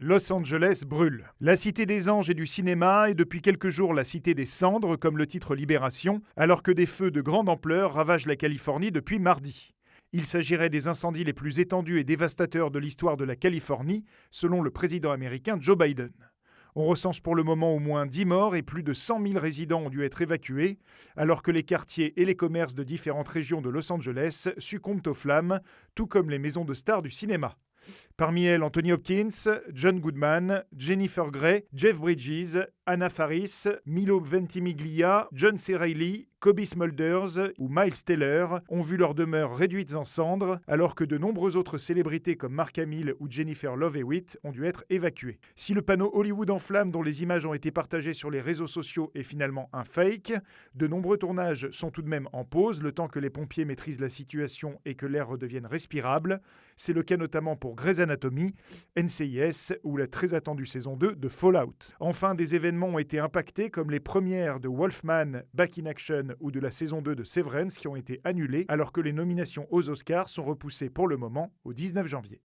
Los Angeles brûle. La cité des anges et du cinéma est depuis quelques jours la cité des cendres, comme le titre Libération, alors que des feux de grande ampleur ravagent la Californie depuis mardi. Il s'agirait des incendies les plus étendus et dévastateurs de l'histoire de la Californie, selon le président américain Joe Biden. On recense pour le moment au moins 10 morts et plus de 100 000 résidents ont dû être évacués, alors que les quartiers et les commerces de différentes régions de Los Angeles succombent aux flammes, tout comme les maisons de stars du cinéma. Parmi elles, Anthony Hopkins, John Goodman, Jennifer Grey, Jeff Bridges, Anna Faris, Milo Ventimiglia, John C. Reilly, Cobie Smulders ou Miles Teller ont vu leurs demeures réduites en cendres, alors que de nombreuses autres célébrités comme Mark Hamill ou Jennifer Love Hewitt ont dû être évacuées. Si le panneau Hollywood en flammes dont les images ont été partagées sur les réseaux sociaux est finalement un fake, de nombreux tournages sont tout de même en pause le temps que les pompiers maîtrisent la situation et que l'air redevienne respirable. C'est le cas notamment pour Grey's Anatomy, NCIS ou la très attendue saison 2 de Fallout. Enfin, des événements ont été impactés comme les premières de Wolfman, Back in Action ou de la saison 2 de Severance qui ont été annulées alors que les nominations aux Oscars sont repoussées pour le moment au 19 janvier.